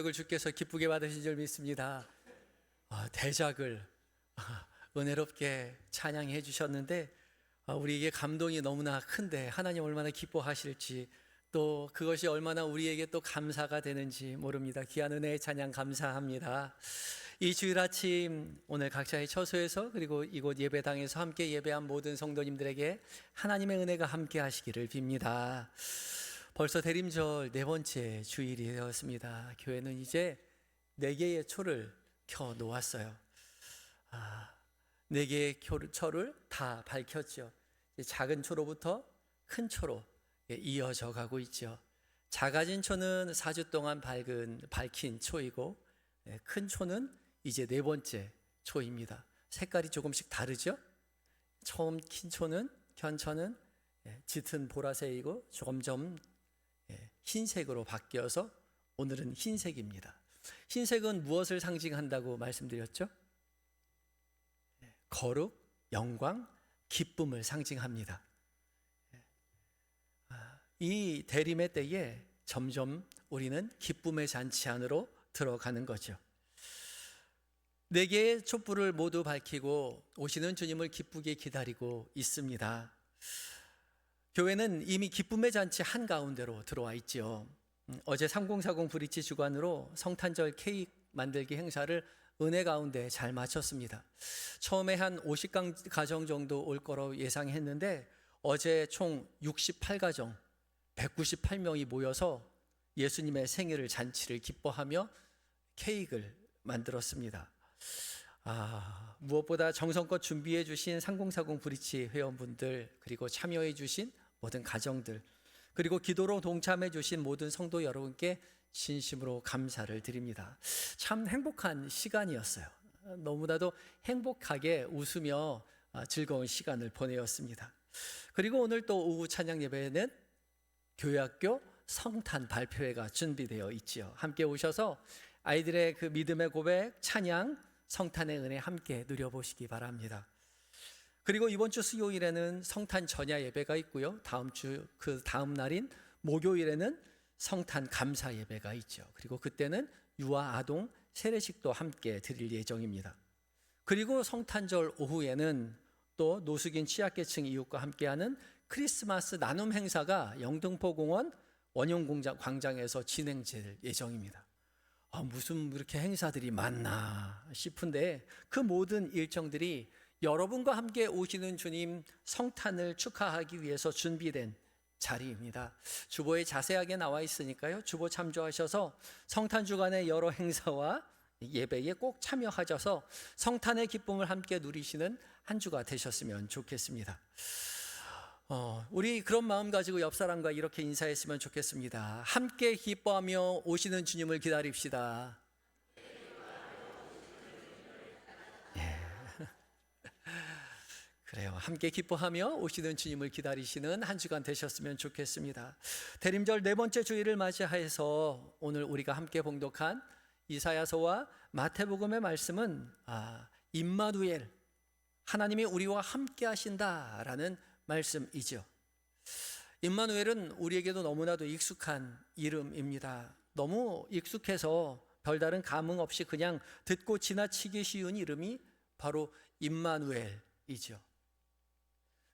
을 주께서 기쁘게 받으신 줄 믿습니다. 대작을 은혜롭게 찬양해 주셨는데 우리에게 감동이 너무나 큰데 하나님 얼마나 기뻐하실지 또 그것이 얼마나 우리에게 또 감사가 되는지 모릅니다. 귀한 은혜의 찬양 감사합니다. 이 주일 아침 오늘 각자의 처소에서 그리고 이곳 예배당에서 함께 예배한 모든 성도님들에게 하나님의 은혜가 함께 하시기를 빕니다. 벌써 대림절 네 번째 주일이 되었습니다. 교회는 이제 4개의 초를 켜 놓았어요. 4개의 초를 다 밝혔죠. 작은 초로부터 큰 초로 이어져 가고 있죠. 작아진 초는 4주 동안 밝힌 초이고 큰 초는 이제 4번째 초입니다. 색깔이 조금씩 다르죠. 처음 킨 초는 견초는 짙은 보라색이고 점점 흰색으로 바뀌어서 오늘은 흰색입니다. 흰색은 무엇을 상징한다고 말씀드렸죠? 거룩, 영광, 기쁨을 상징합니다. 이 대림의 때에 점점 우리는 기쁨의 잔치 안으로 들어가는 거죠. 4개의 촛불을 모두 밝히고 오시는 주님을 기쁘게 기다리고 있습니다. 교회는 이미 기쁨의 잔치 한가운데로 들어와 있죠. 어제 3040 브릿지 주관으로 성탄절 케이크 만들기 행사를 은혜 가운데 잘 마쳤습니다. 처음에 한 50가정 정도 올 거로 예상했는데 어제 총 68가정 198명이 모여서 예수님의 생일을 잔치를 기뻐하며 케이크를 만들었습니다. 무엇보다 정성껏 준비해 주신 3040 브릿지 회원분들 그리고 참여해 주신 모든 가정들 그리고 기도로 동참해 주신 모든 성도 여러분께 진심으로 감사를 드립니다. 참 행복한 시간이었어요. 너무나도 행복하게 웃으며 즐거운 시간을 보내었습니다. 그리고 오늘 또 오후 찬양 예배에는 교회학교 성탄 발표회가 준비되어 있지요. 함께 오셔서 아이들의 그 믿음의 고백, 찬양, 성탄의 은혜 함께 누려보시기 바랍니다. 그리고 이번 주 수요일에는 성탄 전야 예배가 있고요. 다음 주 그 다음 날인 목요일에는 성탄 감사 예배가 있죠. 그리고 그때는 유아 아동 세례식도 함께 드릴 예정입니다. 그리고 성탄절 오후에는 또 노숙인 취약계층 이웃과 함께하는 크리스마스 나눔 행사가 영등포공원 원용광장에서 진행될 예정입니다. 무슨 이렇게 행사들이 많나 싶은데 그 모든 일정들이 여러분과 함께 오시는 주님 성탄을 축하하기 위해서 준비된 자리입니다. 주보에 자세하게 나와 있으니까요. 주보 참조하셔서 성탄 주간의 여러 행사와 예배에 꼭 참여하셔서 성탄의 기쁨을 함께 누리시는 한 주가 되셨으면 좋겠습니다. 우리 그런 마음 가지고 옆 사람과 이렇게 인사했으면 좋겠습니다. 함께 기뻐하며 오시는 주님을 기다립시다. 그래요. 함께 기뻐하며 오시는 주님을 기다리시는 한 주간 되셨으면 좋겠습니다. 대림절 4번째 주일을 맞이해서 오늘 우리가 함께 봉독한 이사야서와 마태복음의 말씀은 임마누엘, 하나님이 우리와 함께 하신다라는 말씀이죠. 임마누엘은 우리에게도 너무나도 익숙한 이름입니다. 너무 익숙해서 별다른 감흥 없이 그냥 듣고 지나치기 쉬운 이름이 바로 임마누엘이죠.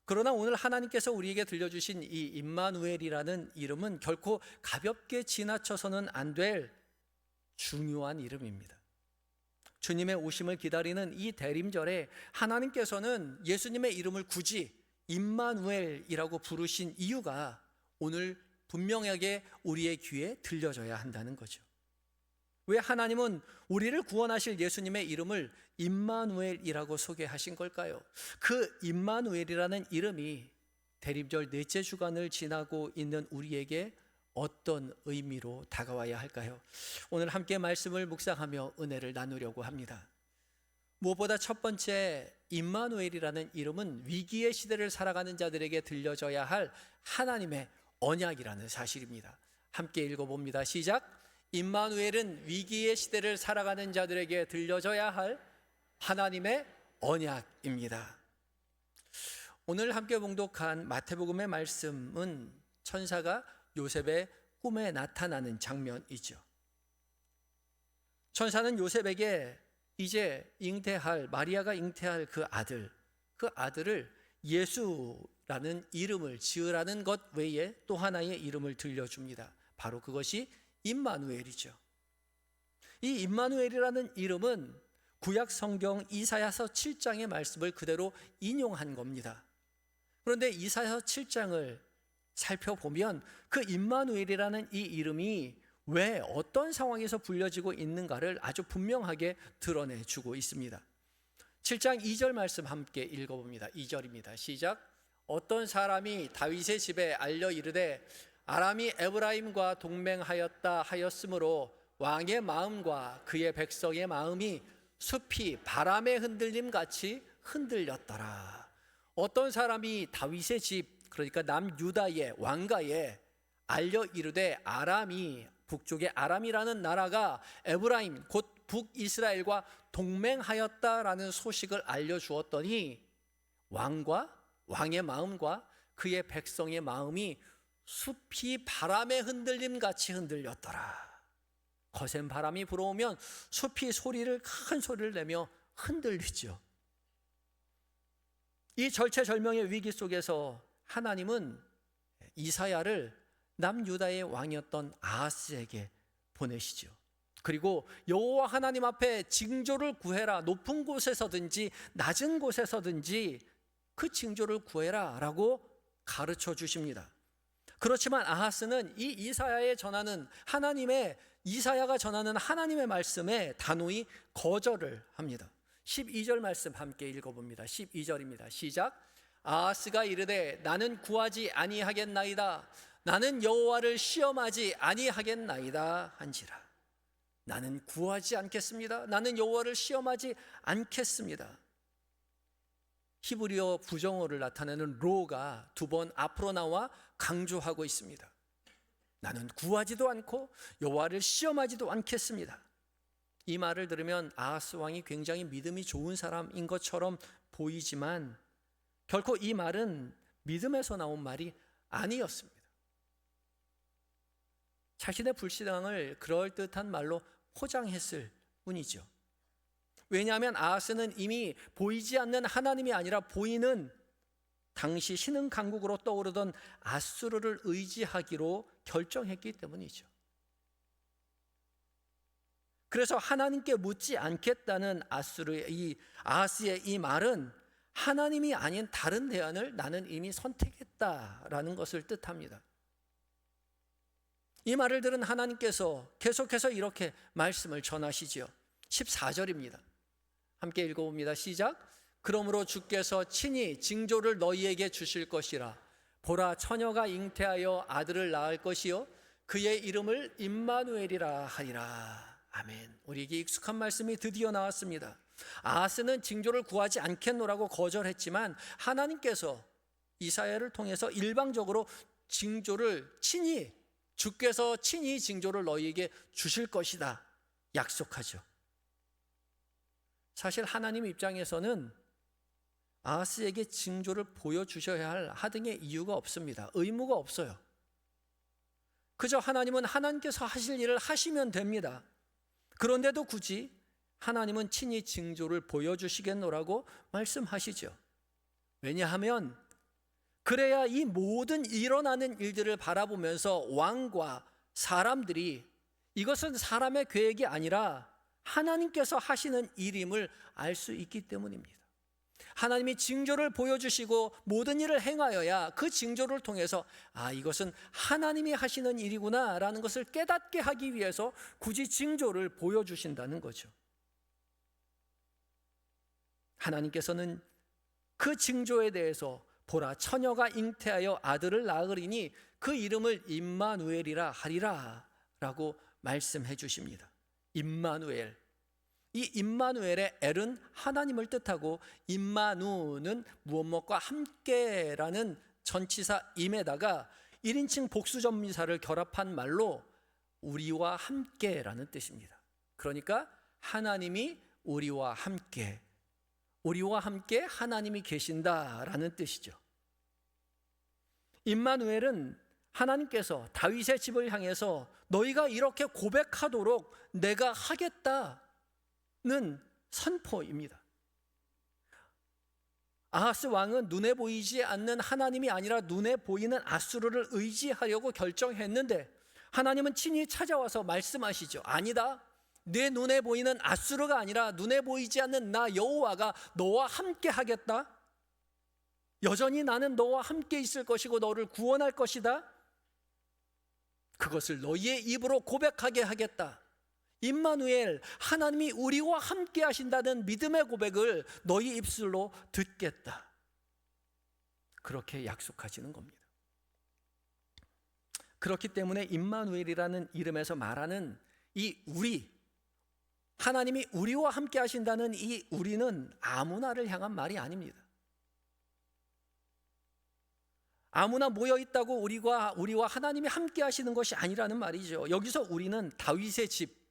그러나 오늘 하나님께서 우리에게 들려주신 이 임마누엘이라는 이름은 결코 가볍게 지나쳐서는 안 될 중요한 이름입니다. 주님의 오심을 기다리는 이 대림절에 하나님께서는 예수님의 이름을 굳이 임마누엘이라고 부르신 이유가 오늘 분명하게 우리의 귀에 들려져야 한다는 거죠. 왜 하나님은 우리를 구원하실 예수님의 이름을 임마누엘이라고 소개하신 걸까요? 그 임마누엘이라는 이름이 대림절 4째 주간을 지나고 있는 우리에게 어떤 의미로 다가와야 할까요? 오늘 함께 말씀을 묵상하며 은혜를 나누려고 합니다. 무엇보다 첫 번째 임마누엘이라는 이름은 위기의 시대를 살아가는 자들에게 들려져야 할 하나님의 언약이라는 사실입니다. 함께 읽어봅니다. 시작. 임마누엘은 위기의 시대를 살아가는 자들에게 들려져야 할 하나님의 언약입니다. 오늘 함께 봉독한 마태복음의 말씀은 천사가 요셉의 꿈에 나타나는 장면이죠. 천사는 요셉에게 이제 마리아가 잉태할 그 아들을 예수라는 이름을 지으라는 것 외에 또 하나의 이름을 들려줍니다. 바로 그것이 임마누엘이죠. 이 임마누엘이라는 이름은 구약 성경 이사야서 7장의 말씀을 그대로 인용한 겁니다. 그런데 이사야서 7장을 살펴보면 그 임마누엘이라는 이 이름이 왜 어떤 상황에서 불려지고 있는가를 아주 분명하게 드러내주고 있습니다. 7장 2절 말씀 함께 읽어봅니다. 2절입니다. 시작. 어떤 사람이 다윗의 집에 알려 이르되 아람이 에브라임과 동맹하였다 하였으므로 왕의 마음과 그의 백성의 마음이 숲이 바람의 흔들림 같이 흔들렸더라. 어떤 사람이 다윗의 집, 그러니까 남유다의 왕가에 알려 이르되 아람이, 북쪽의 아람이라는 나라가 에브라임 곧 북이스라엘과 동맹하였다라는 소식을 알려주었더니 왕의 마음과 그의 백성의 마음이 숲이 바람의 흔들림 같이 흔들렸더라. 거센 바람이 불어오면 숲이 큰 소리를 내며 흔들리죠. 이 절체절명의 위기 속에서 하나님은 이사야를 남유다의 왕이었던 아하스에게 보내시죠. 그리고 여호와 하나님 앞에 징조를 구해라. 높은 곳에서든지 낮은 곳에서든지 그 징조를 구해라 라고 가르쳐 주십니다. 그렇지만 아하스는 이 이사야가 전하는 하나님의 말씀에 단호히 거절을 합니다. 12절 말씀 함께 읽어봅니다. 12절입니다. 시작. 아하스가 이르되 나는 구하지 아니하겠나이다. 나는 여호와를 시험하지 아니하겠나이다 한지라. 나는 구하지 않겠습니다. 나는 여호와를 시험하지 않겠습니다. 히브리어 부정어를 나타내는 로가 두 번 앞으로 나와 강조하고 있습니다. 나는 구하지도 않고 여호와를 시험하지도 않겠습니다. 이 말을 들으면 아하스 왕이 굉장히 믿음이 좋은 사람인 것처럼 보이지만 결코 이 말은 믿음에서 나온 말이 아니었습니다. 자신의 불신앙을 그럴듯한 말로 포장했을 뿐이죠. 왜냐하면 아하스는 이미 보이지 않는 하나님이 아니라 보이는 당시 신흥 강국으로 떠오르던 아수르를 의지하기로 결정했기 때문이죠. 그래서 하나님께 묻지 않겠다는 아하스의 이 말은 하나님이 아닌 다른 대안을 나는 이미 선택했다라는 것을 뜻합니다. 이 말을 들은 하나님께서 계속해서 이렇게 말씀을 전하시죠. 14절입니다. 함께 읽어봅니다. 시작. 그러므로 주께서 친히 징조를 너희에게 주실 것이라. 보라, 처녀가 잉태하여 아들을 낳을 것이요 그의 이름을 임마누엘이라 하리라. 아멘. 우리에게 익숙한 말씀이 드디어 나왔습니다. 아하스는 징조를 구하지 않겠노라고 거절했지만 하나님께서 이사야를 통해서 일방적으로 주께서 친히 징조를 너희에게 주실 것이다 약속하죠. 사실 하나님 입장에서는 아하스에게 징조를 보여주셔야 할 하등의 이유가 없습니다. 의무가 없어요. 그저 하나님은 하나님께서 하실 일을 하시면 됩니다. 그런데도 굳이 하나님은 친히 징조를 보여주시겠노라고 말씀하시죠. 왜냐하면 그래야 이 모든 일어나는 일들을 바라보면서 왕과 사람들이 이것은 사람의 계획이 아니라 하나님께서 하시는 일임을 알 수 있기 때문입니다. 하나님이 징조를 보여주시고 모든 일을 행하여야 그 징조를 통해서 이것은 하나님이 하시는 일이구나 라는 것을 깨닫게 하기 위해서 굳이 징조를 보여주신다는 거죠. 하나님께서는 그 징조에 대해서 보라, 처녀가 잉태하여 아들을 낳으리니 그 이름을 임마누엘이라 하리라 라고 말씀해 주십니다. 임마누엘. 이 임마누엘의 엘은 하나님을 뜻하고 임마누는 무엇무엇과 함께라는 전치사 임에다가 1인칭 복수전미사를 결합한 말로 우리와 함께라는 뜻입니다. 그러니까 하나님이 우리와 함께 하나님이 계신다라는 뜻이죠. 임마누엘은 하나님께서 다윗의 집을 향해서 너희가 이렇게 고백하도록 내가 하겠다는 선포입니다. 아하스 왕은 눈에 보이지 않는 하나님이 아니라 눈에 보이는 아수르를 의지하려고 결정했는데 하나님은 친히 찾아와서 말씀하시죠. 아니다. 내 눈에 보이는 아수르가 아니라 눈에 보이지 않는 나 여호와가 너와 함께 하겠다. 여전히 나는 너와 함께 있을 것이고 너를 구원할 것이다. 그것을 너희의 입으로 고백하게 하겠다. 임마누엘, 하나님이 우리와 함께 하신다는 믿음의 고백을 너희 입술로 듣겠다. 그렇게 약속하시는 겁니다. 그렇기 때문에 임마누엘이라는 이름에서 말하는 이 우리, 하나님이 우리와 함께 하신다는 이 우리는 아무나를 향한 말이 아닙니다. 아무나 모여 있다고 우리와 하나님이 함께 하시는 것이 아니라는 말이죠. 여기서 우리는 다윗의 집,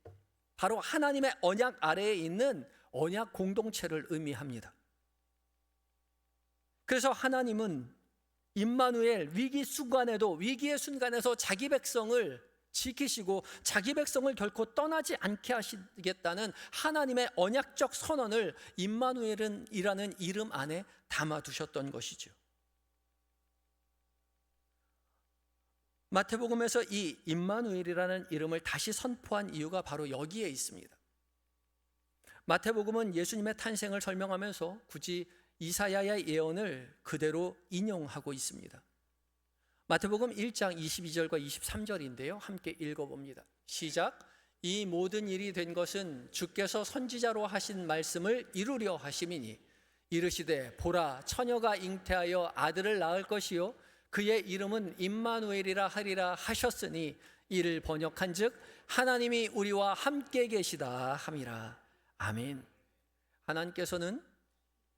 바로 하나님의 언약 아래에 있는 언약 공동체를 의미합니다. 그래서 하나님은 임마누엘, 위기의 순간에서 자기 백성을 지키시고 자기 백성을 결코 떠나지 않게 하시겠다는 하나님의 언약적 선언을 임마누엘이라는 이름 안에 담아두셨던 것이죠. 마태복음에서 이 임마누엘이라는 이름을 다시 선포한 이유가 바로 여기에 있습니다. 마태복음은 예수님의 탄생을 설명하면서 굳이 이사야의 예언을 그대로 인용하고 있습니다. 마태복음 1장 22절과 23절인데요. 함께 읽어봅니다. 시작. 이 모든 일이 된 것은 주께서 선지자로 하신 말씀을 이루려 하심이니 이르시되 보라 처녀가 잉태하여 아들을 낳을 것이요 그의 이름은 임마누엘이라 하리라 하셨으니 이를 번역한즉 하나님이 우리와 함께 계시다 함이라. 아멘. 하나님께서는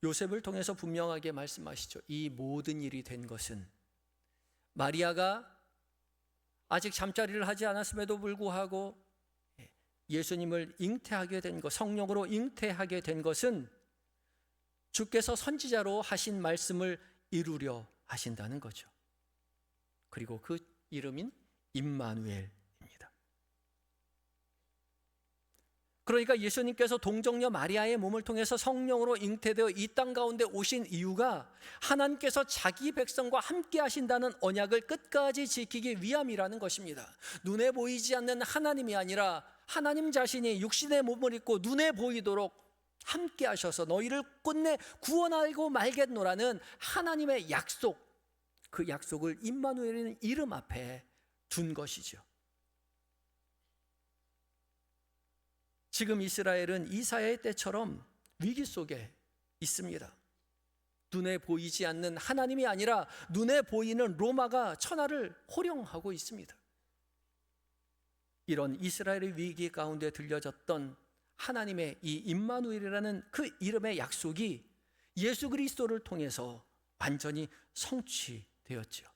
요셉을 통해서 분명하게 말씀하시죠. 이 모든 일이 된 것은 마리아가 아직 잠자리를 하지 않았음에도 불구하고 예수님을 잉태하게 된 것, 성령으로 잉태하게 된 것은 주께서 선지자로 하신 말씀을 이루려 하신다는 거죠. 그리고 그 이름인 임마누엘입니다. 그러니까 예수님께서 동정녀 마리아의 몸을 통해서 성령으로 잉태되어 이 땅 가운데 오신 이유가 하나님께서 자기 백성과 함께 하신다는 언약을 끝까지 지키기 위함이라는 것입니다. 눈에 보이지 않는 하나님이 아니라 하나님 자신이 육신의 몸을 입고 눈에 보이도록 함께 하셔서 너희를 끝내 구원하고 말겠노라는 하나님의 약속, 그 약속을 임마누엘이라는 이름 앞에 둔 것이죠. 지금 이스라엘은 이사야의 때처럼 위기 속에 있습니다. 눈에 보이지 않는 하나님이 아니라 눈에 보이는 로마가 천하를 호령하고 있습니다. 이런 이스라엘의 위기 가운데 들려졌던 하나님의 이 임마누엘이라는 그 이름의 약속이 예수 그리스도를 통해서 완전히 성취되었죠.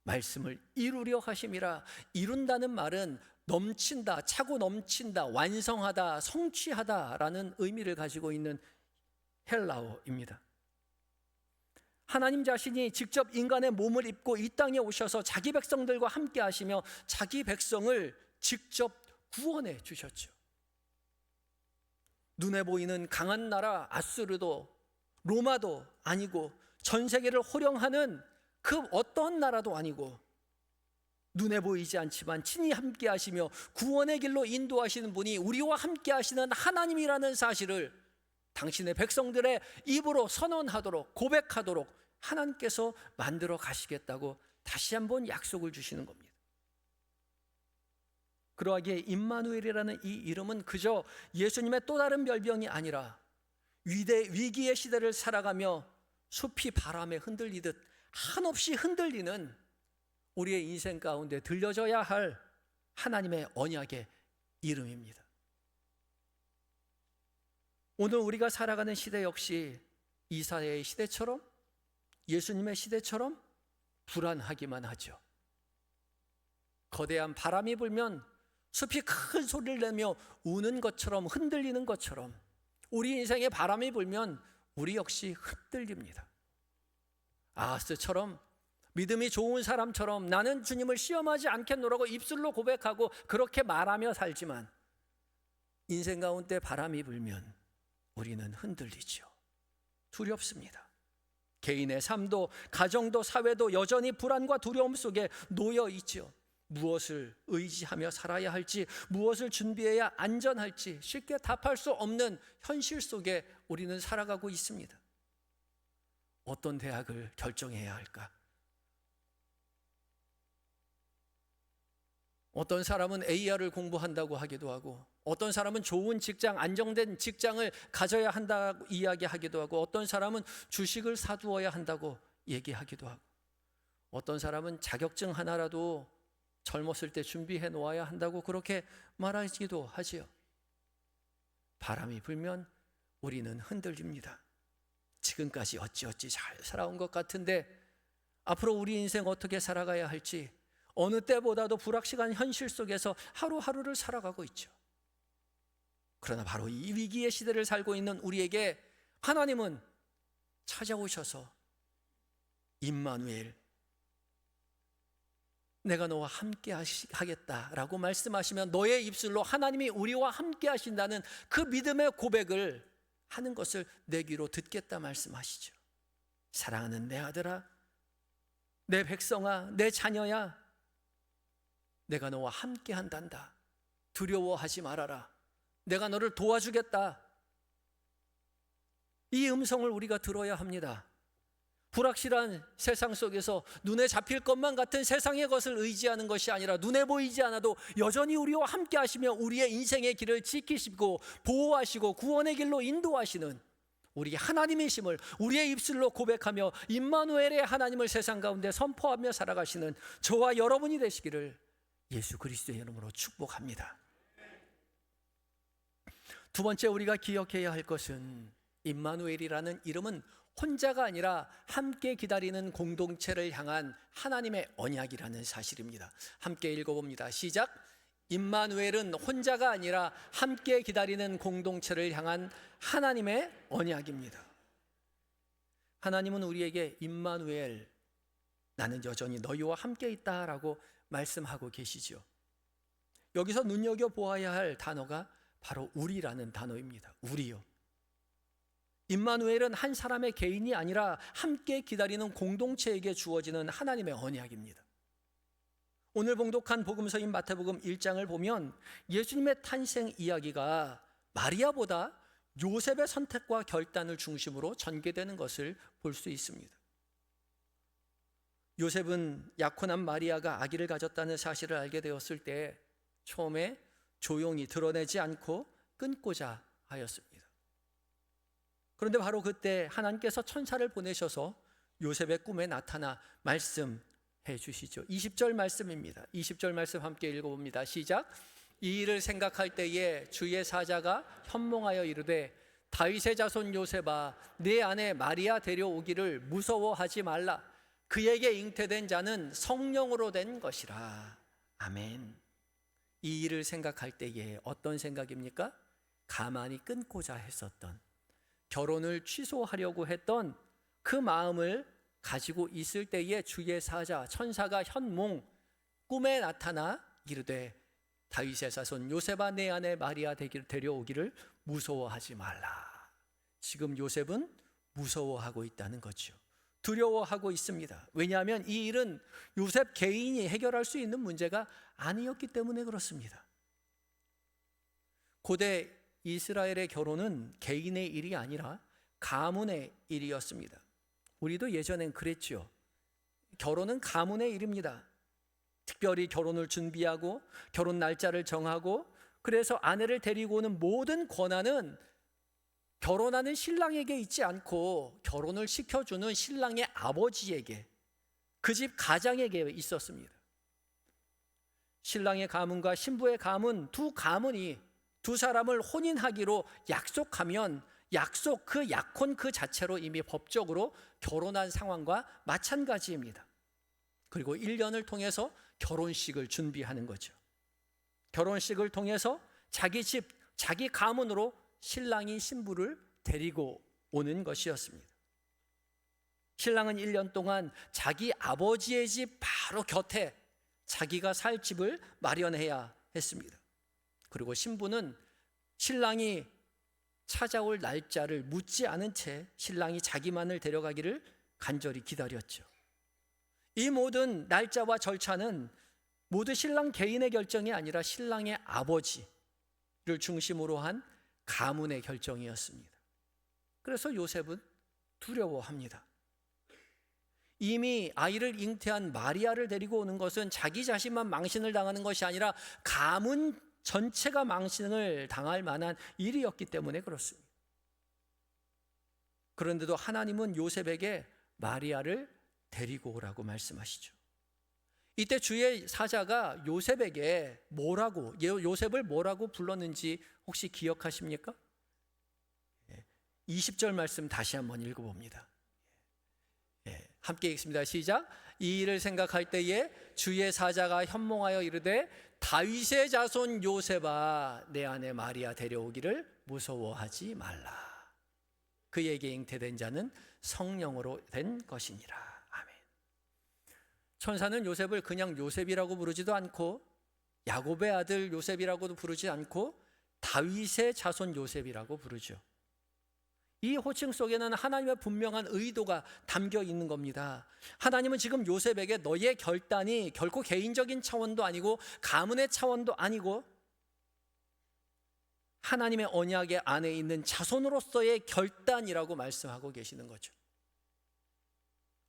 말씀을 이루려 하심이라. 이룬다는 말은 넘친다, 차고 넘친다, 완성하다, 성취하다라는 의미를 가지고 있는 헬라어입니다. 하나님 자신이 직접 인간의 몸을 입고 이 땅에 오셔서 자기 백성들과 함께 하시며 자기 백성을 직접 구원해 주셨죠. 눈에 보이는 강한 나라 아수르도 로마도 아니고 전 세계를 호령하는 그 어떤 나라도 아니고 눈에 보이지 않지만 친히 함께 하시며 구원의 길로 인도하시는 분이 우리와 함께 하시는 하나님이라는 사실을 당신의 백성들의 입으로 선언하도록 고백하도록 하나님께서 만들어 가시겠다고 다시 한번 약속을 주시는 겁니다. 그러하기에 임마누엘이라는 이 이름은 그저 예수님의 또 다른 별명이 아니라 위기의 시대를 살아가며 숲이 바람에 흔들리듯 한없이 흔들리는 우리의 인생 가운데 들려져야 할 하나님의 언약의 이름입니다. 오늘 우리가 살아가는 시대 역시 이사야의 시대처럼 예수님의 시대처럼 불안하기만 하죠. 거대한 바람이 불면 숲이 큰 소리를 내며 우는 것처럼 흔들리는 것처럼 우리 인생에 바람이 불면 우리 역시 흔들립니다. 아하스처럼 믿음이 좋은 사람처럼 나는 주님을 시험하지 않겠노라고 입술로 고백하고 그렇게 말하며 살지만 인생 가운데 바람이 불면 우리는 흔들리죠. 두렵습니다. 개인의 삶도 가정도 사회도 여전히 불안과 두려움 속에 놓여 있죠. 무엇을 의지하며 살아야 할지, 무엇을 준비해야 안전할지 쉽게 답할 수 없는 현실 속에 우리는 살아가고 있습니다. 어떤 대학을 결정해야 할까? 어떤 사람은 AR을 공부한다고 하기도 하고, 어떤 사람은 좋은 직장, 안정된 직장을 가져야 한다고 이야기하기도 하고, 어떤 사람은 주식을 사두어야 한다고 얘기하기도 하고, 어떤 사람은 자격증 하나라도 젊었을 때 준비해 놓아야 한다고 그렇게 말하기도 하지요. 바람이 불면 우리는 흔들립니다. 지금까지 어찌어찌 잘 살아온 것 같은데 앞으로 우리 인생 어떻게 살아가야 할지 어느 때보다도 불확실한 현실 속에서 하루하루를 살아가고 있죠. 그러나 바로 이 위기의 시대를 살고 있는 우리에게 하나님은 찾아오셔서 임마누엘, 내가 너와 함께 하겠다라고 말씀하시면 너의 입술로 하나님이 우리와 함께 하신다는 그 믿음의 고백을 하는 것을 내 귀로 듣겠다 말씀하시죠. 사랑하는 내 아들아, 내 백성아, 내 자녀야, 내가 너와 함께 한단다. 두려워하지 말아라. 내가 너를 도와주겠다. 이 음성을 우리가 들어야 합니다. 불확실한 세상 속에서 눈에 잡힐 것만 같은 세상의 것을 의지하는 것이 아니라 눈에 보이지 않아도 여전히 우리와 함께 하시며 우리의 인생의 길을 지키시고 보호하시고 구원의 길로 인도하시는 우리 하나님이심을 우리의 입술로 고백하며 임마누엘의 하나님을 세상 가운데 선포하며 살아가시는 저와 여러분이 되시기를 예수 그리스도의 이름으로 축복합니다. 두 번째 우리가 기억해야 할 것은 임마누엘이라는 이름은 혼자가 아니라 함께 기다리는 공동체를 향한 하나님의 언약이라는 사실입니다. 함께 읽어봅니다. 시작. 임마누엘은 혼자가 아니라 함께 기다리는 공동체를 향한 하나님의 언약입니다. 하나님은 우리에게 임마누엘, 나는 여전히 너희와 함께 있다라고 말씀하고 계시죠. 여기서 눈여겨보아야 할 단어가 바로 우리라는 단어입니다. 우리요. 임마누엘은 한 사람의 개인이 아니라 함께 기다리는 공동체에게 주어지는 하나님의 언약입니다. 오늘 봉독한 복음서인 마태복음 1장을 보면 예수님의 탄생 이야기가 마리아보다 요셉의 선택과 결단을 중심으로 전개되는 것을 볼 수 있습니다. 요셉은 약혼한 마리아가 아기를 가졌다는 사실을 알게 되었을 때 처음에 조용히 드러내지 않고 끊고자 하였습니다. 그런데 바로 그때 하나님께서 천사를 보내셔서 요셉의 꿈에 나타나 말씀해 주시죠. 20절 말씀입니다. 20절 말씀 함께 읽어봅니다. 시작. 이 일을 생각할 때에 주의 사자가 현몽하여 이르되 다윗의 자손 요셉아, 네 아내 마리아 데려오기를 무서워하지 말라. 그에게 잉태된 자는 성령으로 된 것이라. 아멘. 이 일을 생각할 때에 어떤 생각입니까? 가만히 끊고자 했었던, 결혼을 취소하려고 했던 그 마음을 가지고 있을 때에 주의 사자 천사가 현몽 꿈에 나타나 이르되 다윗의 자손 요셉아, 내 아내 마리아 데려오기를 무서워하지 말라. 지금 요셉은 무서워하고 있다는 거죠. 두려워하고 있습니다. 왜냐하면 이 일은 요셉 개인이 해결할 수 있는 문제가 아니었기 때문에 그렇습니다. 고대 이스라엘의 결혼은 개인의 일이 아니라 가문의 일이었습니다. 우리도 예전엔 그랬죠. 결혼은 가문의 일입니다. 특별히 결혼을 준비하고 결혼 날짜를 정하고, 그래서 아내를 데리고 오는 모든 권한은 결혼하는 신랑에게 있지 않고 결혼을 시켜주는 신랑의 아버지에게, 그 집 가장에게 있었습니다. 신랑의 가문과 신부의 가문, 두 가문이 두 사람을 혼인하기로 약속하면 약속, 그 약혼 그 자체로 이미 법적으로 결혼한 상황과 마찬가지입니다. 그리고 1년을 통해서 결혼식을 준비하는 거죠. 결혼식을 통해서 자기 집, 자기 가문으로 신랑이 신부를 데리고 오는 것이었습니다. 신랑은 1년 동안 자기 아버지의 집 바로 곁에 자기가 살 집을 마련해야 했습니다. 그리고 신부는 신랑이 찾아올 날짜를 묻지 않은 채 신랑이 자기만을 데려가기를 간절히 기다렸죠. 이 모든 날짜와 절차는 모두 신랑 개인의 결정이 아니라 신랑의 아버지를 중심으로 한 가문의 결정이었습니다. 그래서 요셉은 두려워합니다. 이미 아이를 잉태한 마리아를 데리고 오는 것은 자기 자신만 망신을 당하는 것이 아니라 가문 전체가 망신을 당할 만한 일이었기 때문에 그렇습니다. 그런데도 하나님은 요셉에게 마리아를 데리고 오라고 말씀하시죠. 이때 주의 사자가 요셉에게 요셉을 뭐라고 불렀는지 혹시 기억하십니까? 20절 말씀 다시 한번 읽어봅니다. 함께 읽습니다. 시작. 이 일을 생각할 때에 주의 사자가 현몽하여 이르되 다윗의 자손 요셉아 내 아내 마리아 데려오기를 무서워하지 말라. 그에게 잉태된 자는 성령으로 된 것이니라. 아멘. 천사는 요셉을 그냥 요셉이라고 부르지도 않고 야곱의 아들 요셉이라고도 부르지 않고 다윗의 자손 요셉이라고 부르죠. 이 호칭 속에는 하나님의 분명한 의도가 담겨 있는 겁니다. 하나님은 지금 요셉에게 너의 결단이 결코 개인적인 차원도 아니고 가문의 차원도 아니고 하나님의 언약의 안에 있는 자손으로서의 결단이라고 말씀하고 계시는 거죠.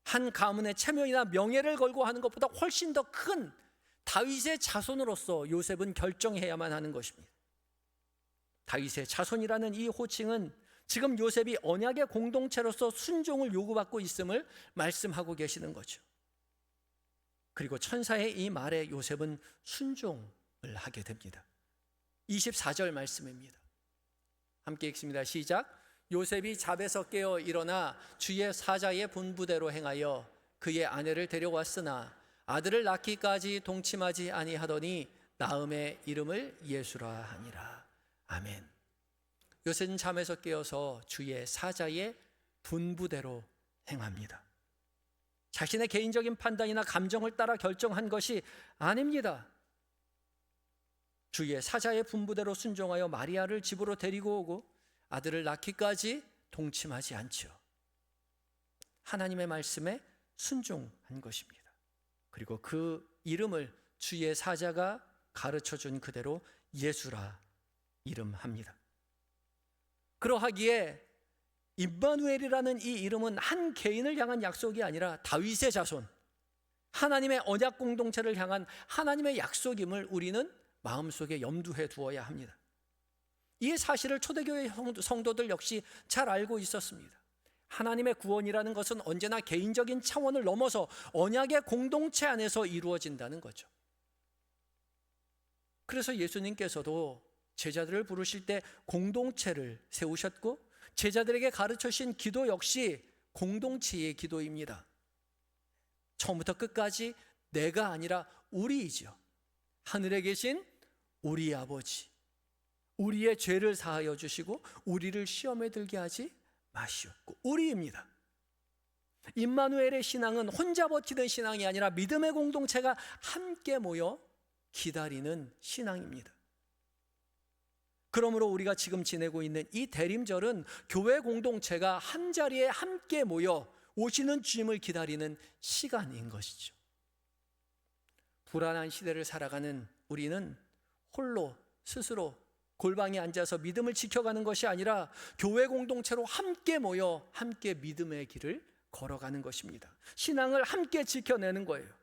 한 가문의 체면이나 명예를 걸고 하는 것보다 훨씬 더 큰 다윗의 자손으로서 요셉은 결정해야만 하는 것입니다. 다윗의 자손이라는 이 호칭은 지금 요셉이 언약의 공동체로서 순종을 요구받고 있음을 말씀하고 계시는 거죠. 그리고 천사의 이 말에 요셉은 순종을 하게 됩니다. 24절 말씀입니다. 함께 읽습니다. 시작. 요셉이 잠에서 깨어 일어나 주의 사자의 분부대로 행하여 그의 아내를 데려왔으나 아들을 낳기까지 동침하지 아니하더니 낳음의 이름을 예수라 하니라. 아멘. 요셉은 잠에서 깨어서 주의 사자의 분부대로 행합니다. 자신의 개인적인 판단이나 감정을 따라 결정한 것이 아닙니다. 주의 사자의 분부대로 순종하여 마리아를 집으로 데리고 오고 아들을 낳기까지 동침하지 않죠. 하나님의 말씀에 순종한 것입니다. 그리고 그 이름을 주의 사자가 가르쳐준 그대로 예수라 이름합니다. 그러하기에 임마누엘이라는 이 이름은 한 개인을 향한 약속이 아니라 다윗의 자손, 하나님의 언약 공동체를 향한 하나님의 약속임을 우리는 마음속에 염두해 두어야 합니다. 이 사실을 초대교회 성도들 역시 잘 알고 있었습니다. 하나님의 구원이라는 것은 언제나 개인적인 차원을 넘어서 언약의 공동체 안에서 이루어진다는 거죠. 그래서 예수님께서도 제자들을 부르실 때 공동체를 세우셨고 제자들에게 가르쳐주신 기도 역시 공동체의 기도입니다. 처음부터 끝까지 내가 아니라 우리이죠. 하늘에 계신 우리 아버지, 우리의 죄를 사하여 주시고 우리를 시험에 들게 하지 마시옵고 우리입니다. 임마누엘의 신앙은 혼자 버티는 신앙이 아니라 믿음의 공동체가 함께 모여 기다리는 신앙입니다. 그러므로 우리가 지금 지내고 있는 이 대림절은 교회 공동체가 한자리에 함께 모여 오시는 주님을 기다리는 시간인 것이죠. 불안한 시대를 살아가는 우리는 홀로 스스로 골방에 앉아서 믿음을 지켜가는 것이 아니라 교회 공동체로 함께 모여 함께 믿음의 길을 걸어가는 것입니다. 신앙을 함께 지켜내는 거예요.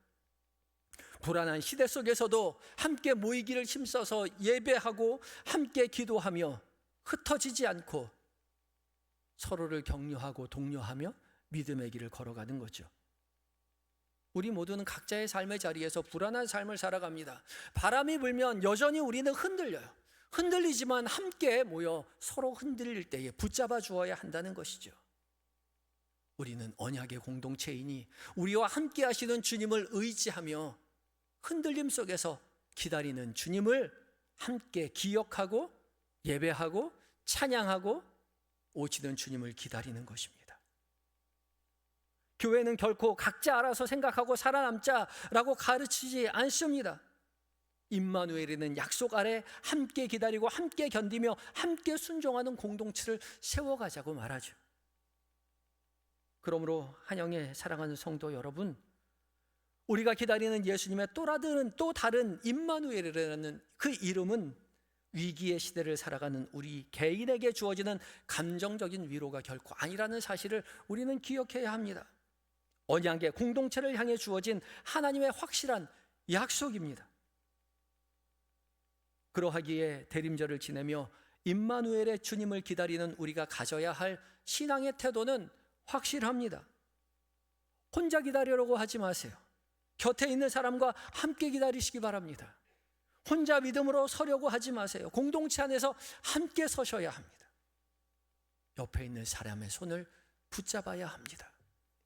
불안한 시대 속에서도 함께 모이기를 힘써서 예배하고 함께 기도하며 흩어지지 않고 서로를 격려하고 독려하며 믿음의 길을 걸어가는 거죠. 우리 모두는 각자의 삶의 자리에서 불안한 삶을 살아갑니다. 바람이 불면 여전히 우리는 흔들려요. 흔들리지만 함께 모여 서로 흔들릴 때에 붙잡아 주어야 한다는 것이죠. 우리는 언약의 공동체이니 우리와 함께 하시는 주님을 의지하며 흔들림 속에서 기다리는 주님을 함께 기억하고 예배하고 찬양하고 오시는 주님을 기다리는 것입니다. 교회는 결코 각자 알아서 생각하고 살아남자라고 가르치지 않습니다. 임마누엘이는 약속 아래 함께 기다리고 함께 견디며 함께 순종하는 공동체를 세워가자고 말하죠. 그러므로 한영의 사랑하는 성도 여러분, 우리가 기다리는 예수님의 또 다른 임마누엘이라는 그 이름은 위기의 시대를 살아가는 우리 개인에게 주어지는 감정적인 위로가 결코 아니라는 사실을 우리는 기억해야 합니다. 언약의 공동체를 향해 주어진 하나님의 확실한 약속입니다. 그러하기에 대림절을 지내며 임마누엘의 주님을 기다리는 우리가 가져야 할 신앙의 태도는 확실합니다. 혼자 기다리려고 하지 마세요. 곁에 있는 사람과 함께 기다리시기 바랍니다. 혼자 믿음으로 서려고 하지 마세요. 공동체 안에서 함께 서셔야 합니다. 옆에 있는 사람의 손을 붙잡아야 합니다.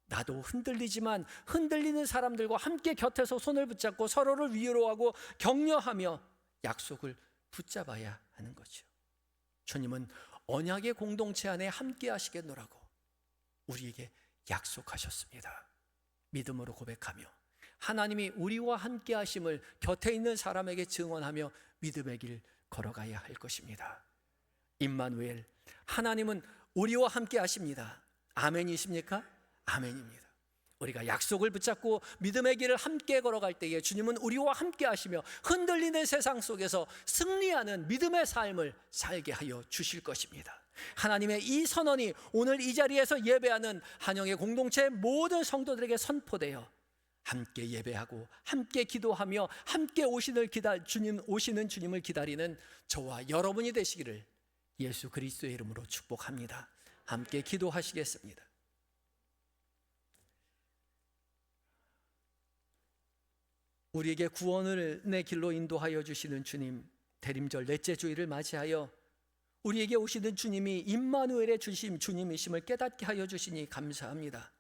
나도 흔들리지만 흔들리는 사람들과 함께 곁에서 손을 붙잡고 서로를 위로하고 격려하며 약속을 붙잡아야 하는 거죠. 주님은 언약의 공동체 안에 함께 하시겠노라고 우리에게 약속하셨습니다. 믿음으로 고백하며 하나님이 우리와 함께 하심을 곁에 있는 사람에게 증언하며 믿음의 길 걸어가야 할 것입니다. 임마누엘, 하나님은 우리와 함께 하십니다. 아멘이십니까? 아멘입니다. 우리가 약속을 붙잡고 믿음의 길을 함께 걸어갈 때에 주님은 우리와 함께 하시며 흔들리는 세상 속에서 승리하는 믿음의 삶을 살게 하여 주실 것입니다. 하나님의 이 선언이 오늘 이 자리에서 예배하는 한영의 공동체의 모든 성도들에게 선포되어 함께 예배하고 함께 기도하며 함께 오시는 주님을 기다리는 저와 여러분이 되시기를 예수 그리스도의 이름으로 축복합니다. 함께 기도하시겠습니다. 우리에게 구원의 길로 인도하여 주시는 주님, 대림절 넷째 주일을 맞이하여 우리에게 오시는 주님이 임마누엘의 주님이심을 깨닫게 하여 주시니 감사합니다.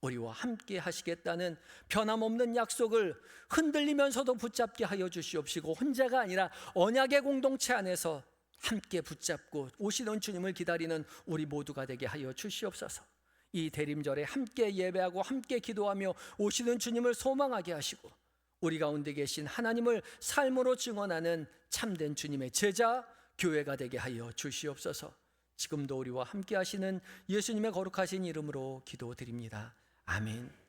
우리와 함께 하시겠다는 변함없는 약속을 흔들리면서도 붙잡게 하여 주시옵시고 혼자가 아니라 언약의 공동체 안에서 함께 붙잡고 오시는 주님을 기다리는 우리 모두가 되게 하여 주시옵소서. 이 대림절에 함께 예배하고 함께 기도하며 오시는 주님을 소망하게 하시고 우리 가운데 계신 하나님을 삶으로 증언하는 참된 주님의 제자 교회가 되게 하여 주시옵소서. 지금도 우리와 함께 하시는 예수님의 거룩하신 이름으로 기도드립니다. 아멘.